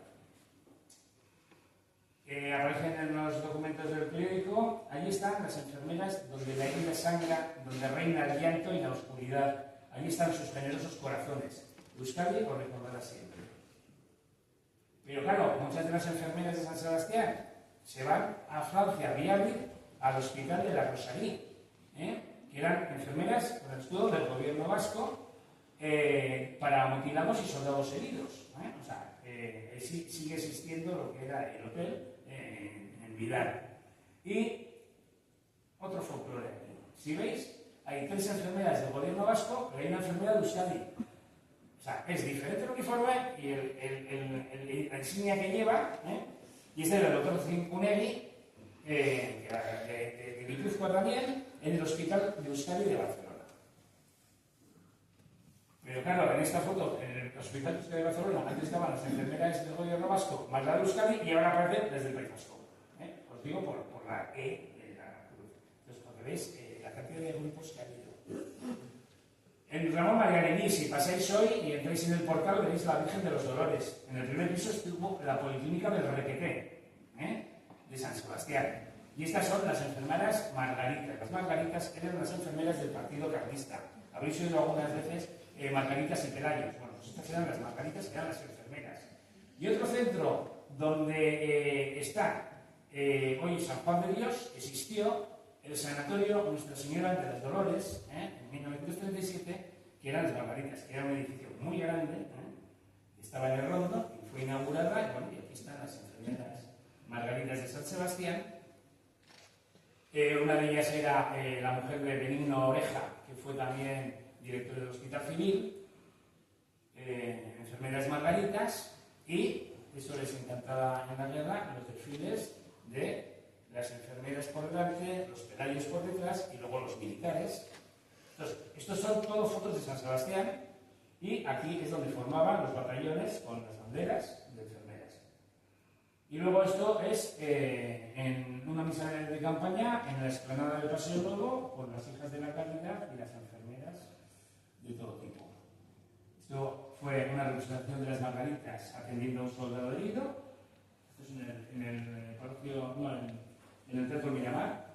Aparecen en los documentos del periódico, allí están las enfermeras donde la herida sangra, donde reina el llanto y la oscuridad. Allí están sus generosos corazones. Euskadi os recordará siempre. Pero claro, muchas de las enfermeras de San Sebastián se van a Francia, a Biarritz, al hospital de la Rosalía, que eran enfermeras con el escudo del gobierno vasco para mutilados y soldados heridos. O sea, sigue existiendo lo que era el hotel en Vidal. Y otro folclore aquí. Si veis, hay 3 enfermeras del gobierno vasco, pero hay una enfermera de Euskadi. O sea, es diferente el uniforme y la insignia que lleva, y este es el doctor Zinkunegui, de Guipúzcoa también, en el hospital de Euskadi de Barcelona. Pero claro, en esta foto, en el hospital de Euskadi de Barcelona, antes estaban las enfermeras del gobierno vasco, más la de Euskadi, y ahora aparecen desde el País Vasco. Os digo por la E de la cruz. Entonces, porque veis la cantidad de grupos que ha habido. En Ramón Marialegui, si pasáis hoy y entráis en el portal, veréis la Virgen de los Dolores. En el primer piso estuvo la Policlínica del Requeté, de San Sebastián. Y estas son las enfermeras margaritas. Las margaritas eran las enfermeras del Partido Carlista. Habéis oído algunas veces margaritas y pelayos. Bueno, pues estas eran las margaritas, eran las enfermeras. Y otro centro donde está hoy San Juan de Dios, existió el Sanatorio Nuestra Señora de los Dolores, en 1937, que eran las margaritas, que era un edificio muy grande, estaba en el Rondo y fue inaugurada, y bueno, y aquí están las enfermeras margaritas de San Sebastián. Una de ellas era la mujer de Benigno Oreja, que fue también director del Hospital Civil, enfermeras margaritas, y eso les encantaba en la guerra, los desfiles de las enfermeras por delante, los pelayos por detrás y luego los militares. Entonces, estos son todos fotos de San Sebastián y aquí es donde formaban los batallones con las banderas de enfermeras. Y luego esto es en una misa de campaña en la explanada del Paseo Nuevo con las hijas de la Caridad y las enfermeras de todo tipo. Esto fue una representación de las margaritas atendiendo a un soldado herido. Esto es en el parroquio, no, en el Teatro Miramar.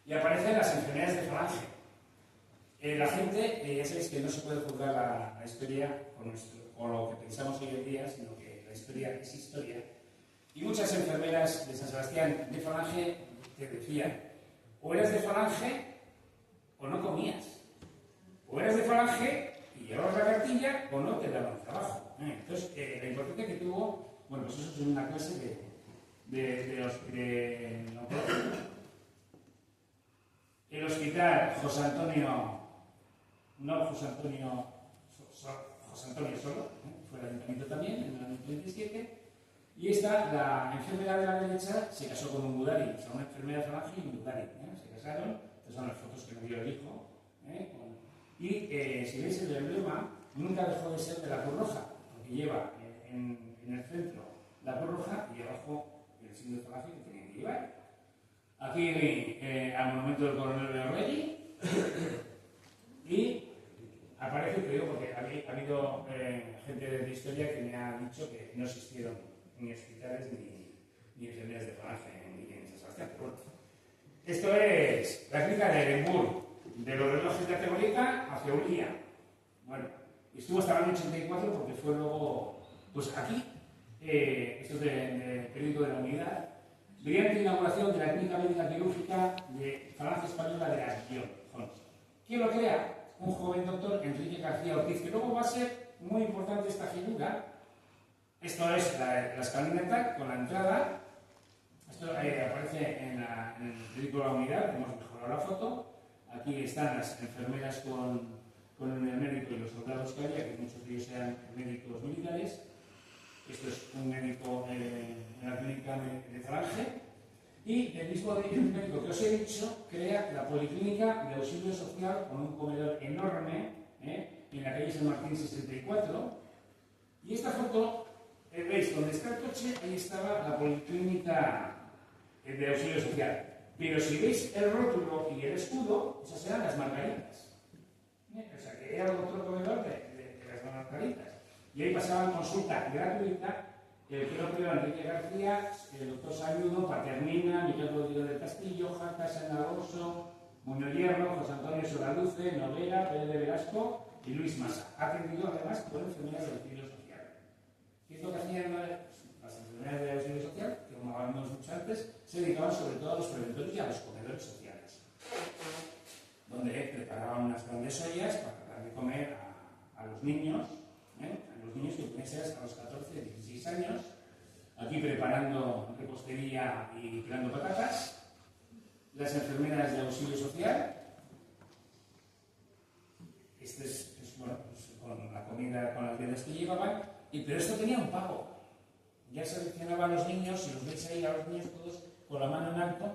Y aparecen las enfermeras de Falange. La gente, ya sabéis que no se puede juzgar la historia con lo que pensamos hoy en día, sino que la historia es historia. Y muchas enfermeras de San Sebastián de Falange te decían, o eras de Falange o no comías. O eras de Falange y llevabas la cartilla o no te daban trabajo. Entonces, la importancia que tuvo, bueno, pues eso es una clase el hospital José Antonio Solo, fue el ayuntamiento también en el año 37, y esta, la enfermera de la derecha se casó con un budari, o sea, una enfermera falange y un budari, se casaron, estas son las fotos que me dio el hijo, y si veis el emblema, nunca dejó de ser de la Cruz Roja, porque lleva en el centro la Cruz Roja y abajo el signo de falange que tenía que llevar. Aquí al monumento del coronel Beorregui y aparece, te digo, porque ha habido gente de historia que me ha dicho que no existieron ni hospitales ni enfermeras de falange ni en San Sebastián. Bueno, esto es la clínica de Edimburgo, de los relojes de categoría hacia Uría. Bueno, estuvo hasta el año 84 porque fue luego, pues aquí, esto es del periódico de la Unidad, brillante inauguración de la clínica médica quirúrgica de Falange Española de Asunción. ¿Quién lo crea? Un joven doctor, Enrique García Ortiz, que luego va a ser muy importante esta figura. Esto es la escalinata con la entrada. Esto aparece en el periódico de la Unidad, hemos mejorado la foto. Aquí están las enfermeras con con el médico y los soldados que había, que muchos de ellos eran médicos militares. Esto es un médico en la clínica de Falange. Y el mismo médico que os he dicho crea la policlínica de auxilio social con un comedor enorme en la calle San Martín 64. Y esta foto, veis, donde está el coche, ahí estaba la policlínica de auxilio social. Pero si veis el rótulo y el escudo, esas eran las margaritas. O sea, que era otro comedor de las margaritas. Y ahí pasaban consulta gratuita el propio Enrique García, el doctor Sayudo, Paternina, Miguel Rodríguez del Castillo, Jaca, San Alonso, Muñoz Hierro, José Antonio Solaluce, Novera, Pérez de Velasco y Luis Massa. Atendido además por enfermeras de auxilio social. ¿Qué es lo que hacían las enfermeras de auxilio social? Que como hablábamos mucho antes, se dedicaban sobre todo a los preventorios y a los comedores sociales, donde preparaban unas grandes ollas para dar de comer a los niños, a los niños que pueden ser hasta los 14, 16 años, aquí preparando repostería y tirando patatas, las enfermeras de auxilio social. Este es bueno, pues, con la comida, con las viandas que llevaban, pero esto tenía un pago. Ya seleccionaban a los niños, si los veis ahí a los niños todos con la mano en alto,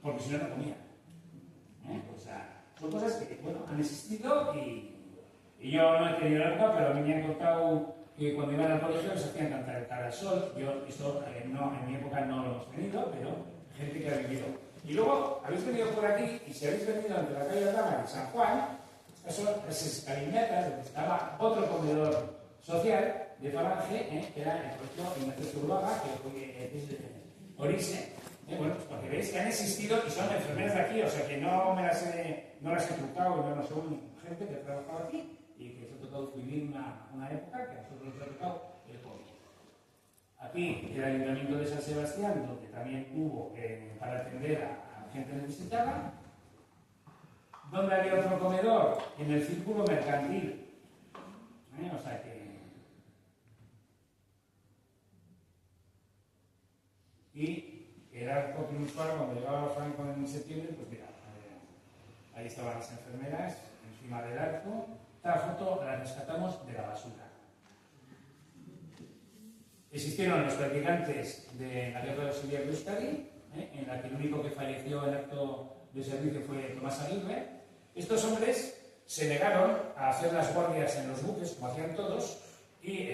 porque si no, no comían. O sea, son cosas que bueno, han existido y yo no he tenido nunca, pero a mí me han contado que cuando iban al colegio les hacían cantar el cara al sol. Yo, esto no, en mi época no lo hemos tenido, pero gente que ha vivido. Y luego habéis venido por aquí, y si habéis venido ante la calle Aldama de San Juan, estas son las escalinatas donde estaba otro comedor social de Falange, que era el colegio Ignacio Zurbaga, que es de Orise. Bueno, pues porque veis que han existido y son enfermeras de aquí, o sea que no las he trucado, no son gente que ha trabajado aquí y que se ha tocado vivir una época que a nosotros nos ha tocado el COVID. Aquí el Ayuntamiento de San Sebastián, donde también hubo para atender a gente necesitada, donde había otro comedor en el círculo mercantil. O sea que... Y el arco triunfal, cuando llegaba Franco en septiembre, pues mira, ahí estaban las enfermeras, encima del arco. Esta foto la rescatamos de la basura. Existieron los practicantes de la guerra de auxiliar de Euskadi, en la que el único que falleció en acto de servicio fue Tomás Aguirre. Estos hombres se negaron a hacer las guardias en los buques, como hacían todos, y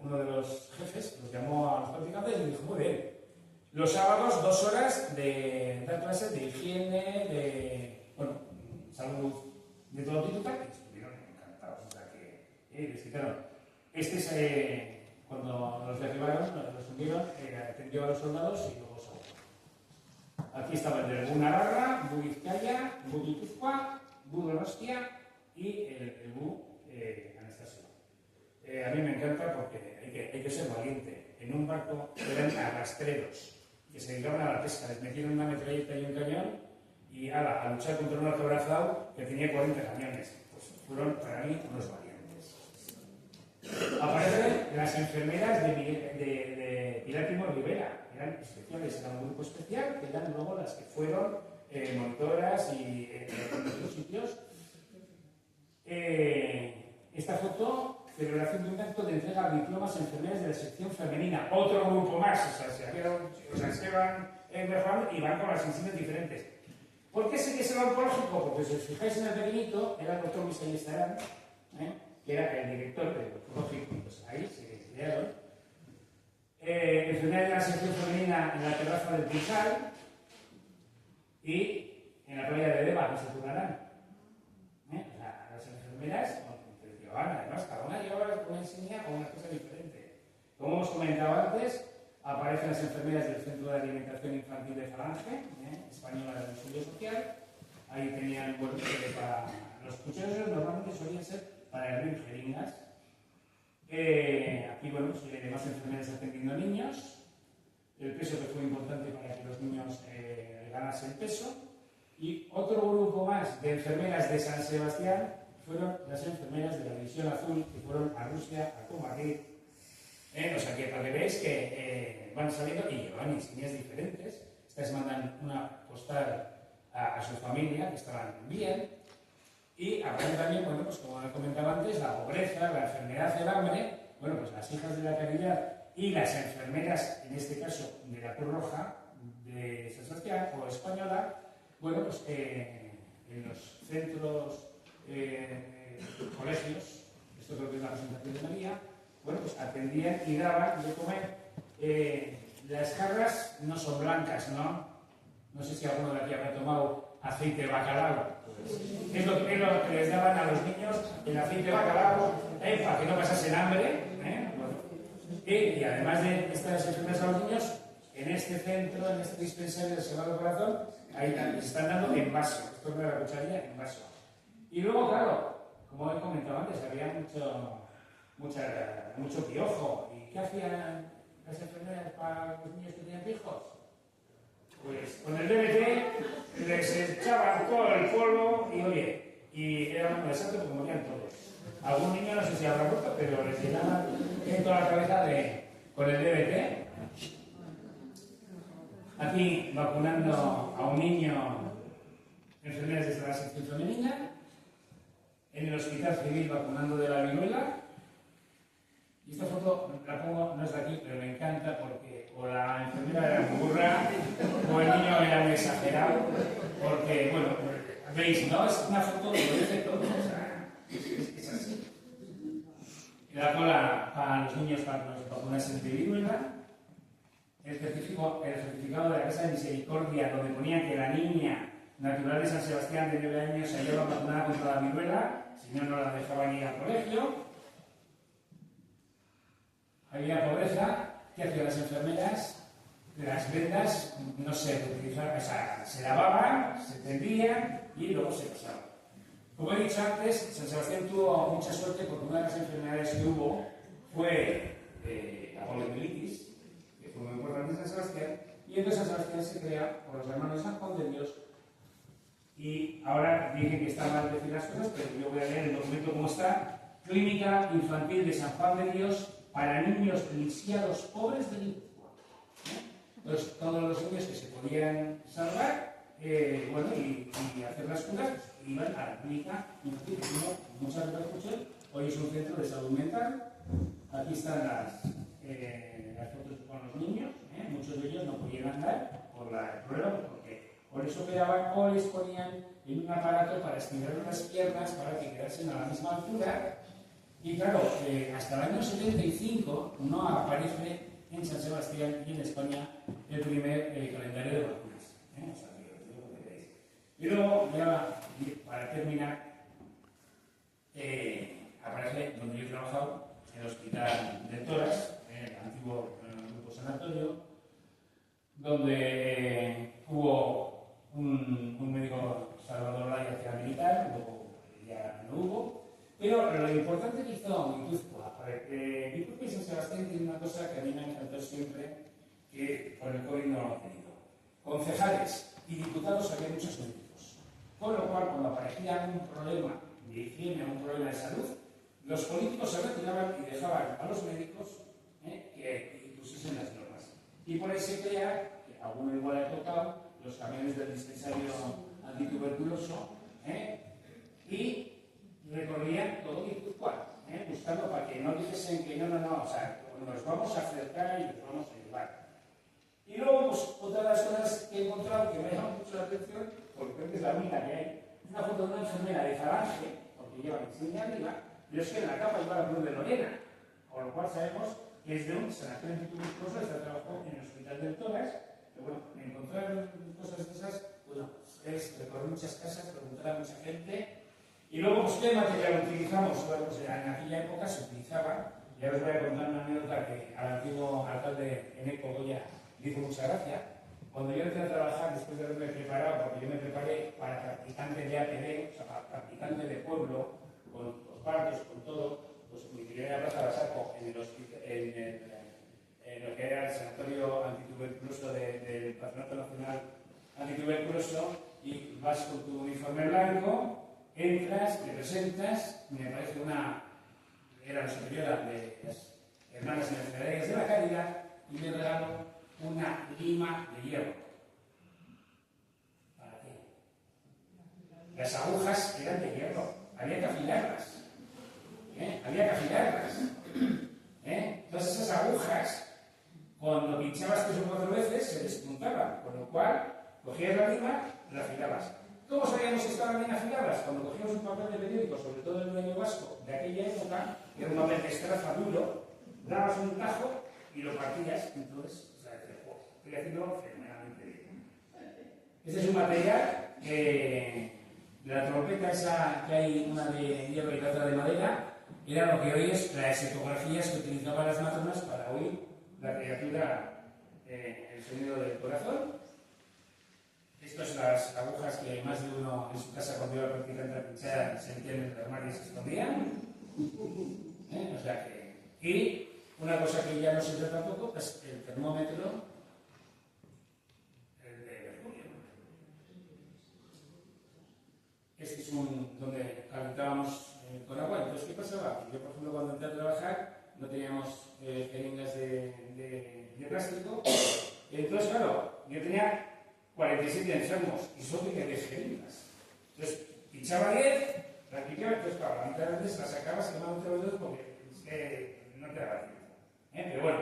uno de los jefes los llamó a los practicantes y les dijo, muy bien, los sábados 2 horas de dar clases de higiene, de salud de todo tipo, que estuvieron encantados. O sea que les quitaron. Cuando los derribaron, los hundieron, atendió a los soldados y luego salvó. Aquí estaba el de Bu Navarra, Bu Vizcaya, Bu Guipúzcoa, Bu Donostia y el Bu Anastasio. A mí me encanta porque hay que ser valiente. En un barco eran arrastreros que se dedicaban a la pesca, les metieron una metralleta y un cañón y a luchar contra un acorazado que tenía 40 camiones. Pues fueron para mí unos valientes. Aparecen las enfermeras de Pilar Timor Rivera, eran especiales, era un grupo especial, que eran luego las que fueron monitoras y en otros sitios. Esta foto, celebración de un acto de entrega de diplomas a enfermeras de la sección femenina. Otro grupo más, se van mejorando y van con las insignias diferentes. ¿Por qué sé que es el oncológico? Porque si os fijáis en el pequeñito, era el doctor Luis Ayestarán, que era el director del oncológico, pues ahí se crearon. Enfermeras de la sección femenina en la terraza del Pinsal y en la playa de Deva, que se turnarán. Las enfermeras, además, cada una llevaba una insignia o una cosa diferente. Como hemos comentado antes, aparecen las enfermeras del Centro de Alimentación Infantil de Falange, española del Auxilio Social. Ahí tenían, bueno, para los cuchillos normalmente solían ser para abrir jeringas. Aquí, bueno, pues, más enfermeras atendiendo a niños. El peso que fue importante para que los niños ganasen peso. Y otro grupo más de enfermeras de San Sebastián fueron las enfermeras de la División Azul que fueron a Rusia a combatir. O sea que para que veáis que van saliendo y llevan insignias diferentes. Estas mandan una postal a su familia, que estaban bien. Y aparece también, bueno, pues como he comentado antes, la pobreza, la enfermedad, el hambre. Bueno, pues las hijas de la caridad y las enfermeras, en este caso de la Cruz Roja de San Sebastián o española, bueno, pues en los centros, colegios, esto creo que es la presentación de María, bueno, pues atendían y daban de comer. Las jarras no son blancas, ¿no? No sé si alguno de aquí habrá tomado aceite de bacalao. Es lo que les daban a los niños, el aceite de bacalao, para que no pasasen hambre. Y además de estas enfermedades a los niños, en este centro, en este dispensario del Sagrado Corazón, ahí les están dando en vaso. Esto es de la cucharilla en vaso. Y luego, claro, como he comentado antes, había mucho piojo. ¿Y qué hacían las enfermeras para los niños que tenían piojos? Pues con el DBT les echaban todo el polvo y oye, y era un desastre porque morían todos. Algún niño no sé si habrá muerto, pero les llenaban en toda la cabeza con el DBT. Aquí vacunando a un niño, enfermeras desde la sección femenina. En el Hospital Civil vacunando de la viruela. Y esta foto la pongo, no es de aquí, pero me encanta porque o la enfermera era muy burra o el niño era muy exagerado. Porque, bueno, veis, ¿no? Es una foto que lo dice todo. O sea, es así. La cola para los niños para las vacunas de viruela. El certificado de la Casa de Misericordia, donde ponía que la niña natural de San Sebastián de 9 años se hallaba vacunada contra la viruela, si no, no la dejaban ir al colegio. Había pobreza. ¿Qué hacían las enfermeras? Las vendas no se utilizaban, o sea, se lavaban, se tendían y luego se pasaban. Como he dicho antes, San Sebastián tuvo mucha suerte porque una de las enfermedades que hubo fue la poliomielitis, que fue muy importante en San Sebastián, y entonces San Sebastián se crea por los hermanos de San Juan de Dios. Y ahora dije que está mal decir las cosas, pero yo voy a leer el documento como está. Clínica Infantil de San Juan de Dios para niños lisiados pobres de Guipúzcoa. Entonces, todos los niños que se podían salvar, bueno, y hacer las curas, iban a la clínica infantil. Muchas repercusión. Hoy es un centro de salud mental. Aquí están las fotos con los niños. Muchos de ellos no podían andar por la prueba, porque por eso quedaban o les ponían en un aparato para estirar las piernas para que quedasen a la misma altura. Y claro, hasta el año 75 no aparece en San Sebastián y en España el primer calendario de vacunas. O sea, lo que veis. Y luego, ya para terminar, aparece donde yo he trabajado, en el Hospital de Toras, el antiguo grupo sanatorio, donde hubo un médico Salvador Laya que era militar, luego ya no hubo. Pero lo importante que hizo Guipúzcoa, Guipúzcoa y San Sebastián tienen una cosa que a mí me ha encantado siempre, que por el COVID no lo han tenido. Concejales y diputados había muchos médicos. Con lo cual, cuando aparecía un problema de higiene o un problema de salud, los políticos se retiraban y dejaban a los médicos que impusiesen las normas. Y por ahí se crea, que a alguno igual ha tocado, los camiones del dispensario antituberculoso, y recorrían todo Guipúzcoa, buscando para que no dijesen que no, o sea, nos vamos a acercar y nos vamos a llevar. Y luego, pues, otra de las cosas que he encontrado que me llama mucho la atención, porque creo que es la única que hay, es una foto de una enfermera de Falange, porque lleva la insignia arriba, pero es que en la capa lleva la Cruz de Lorena, con lo cual sabemos que es de un sanatorio antituberculoso, está trabajando en el Hospital del Toras, pero bueno, encontrar cosas de esas, bueno, es recorrer muchas casas, preguntar a mucha gente. Y luego, pues, ¿qué material utilizamos? Bueno, pues en aquella época se utilizaba, ya os voy a contar una anécdota que al antiguo alcalde Eneco Goya le hizo mucha gracia. Cuando yo entré a trabajar, después de haberme preparado, porque yo me preparé para practicante de APD, o sea, para practicante de pueblo, con los partos, con todo, pues me tiré a la Plaza de Saco en lo que era el sanatorio antituberculoso del Patronato Nacional Antituberculoso, y vas con tu uniforme blanco. Entras, te presentas, me parece era la superiora de las hermanas mercedarias de la Caridad, y me regaló una lima de hierro. ¿Para qué? Las agujas eran de hierro, había que afilarlas. Había que afilarlas. Todas esas agujas, cuando pinchabas 3 o 4 veces, se despuntaban, con lo cual cogías la lima y la afilabas. ¿Cómo sabíamos que estaban bien afiladas? Cuando cogíamos un papel de periódico, sobre todo el dueño vasco de aquella época, que era un papel de estraza duro, dabas un tajo y lo partías, entonces, o sea, estoy haciendo fenomenalmente bien. Este es un material que, de la trompeta esa que hay, una de hierro y la otra de madera, era lo que hoy es las ecografías que utilizaban las matronas para oír la criatura, el sonido del corazón. Estas son las agujas que más de uno en su casa, cuando iba a practicar la pinchada, se metían en el armario y se escondían. O sea que... Y una cosa que ya no se trata tampoco es el termómetro, el de mercurio. Este es donde calentábamos con agua. Entonces, ¿qué pasaba? Yo, por ejemplo, cuando entré a trabajar, no teníamos jeringas de plástico. Entonces, claro, yo tenía 47 enfermos y solo tenía 10 jeringas. Entonces, pinchaba 10, la picaba, entonces, claro, la mitad de veces la sacabas quemándote los dedos porque no te daba tiempo. Pero bueno,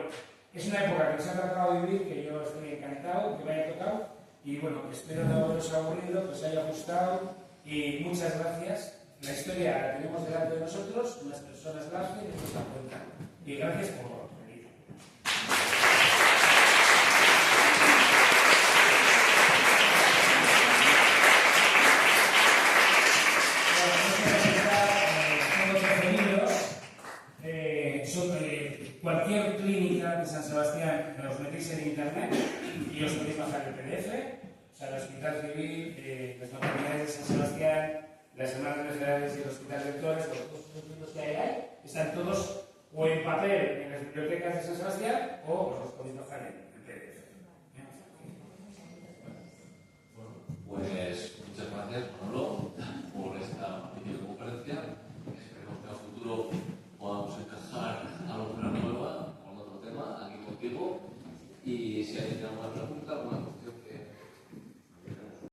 es una época que nos ha tocado vivir, que yo estoy encantado, que me haya tocado, y bueno, espero no haberos aburrido, que os haya gustado, y muchas gracias. La historia la tenemos delante de nosotros, unas personas la hacen y nos la cuentan. Y gracias por venir. Cualquier clínica de San Sebastián, os metéis en internet y os podéis bajar el PDF, o sea, el Hospital Civil, las maternidades de San Sebastián, las hermanas generales y el Hospital de Torres, todos los libros que hay ahí, están todos o en papel en las bibliotecas de San Sebastián o os los podéis bajar en PDF. Pues muchas gracias, Manolo, por esta videoconferencia. Esperemos que en el futuro podamos encajar alguna nueva con otro tema aquí contigo. Y si alguien tiene alguna pregunta,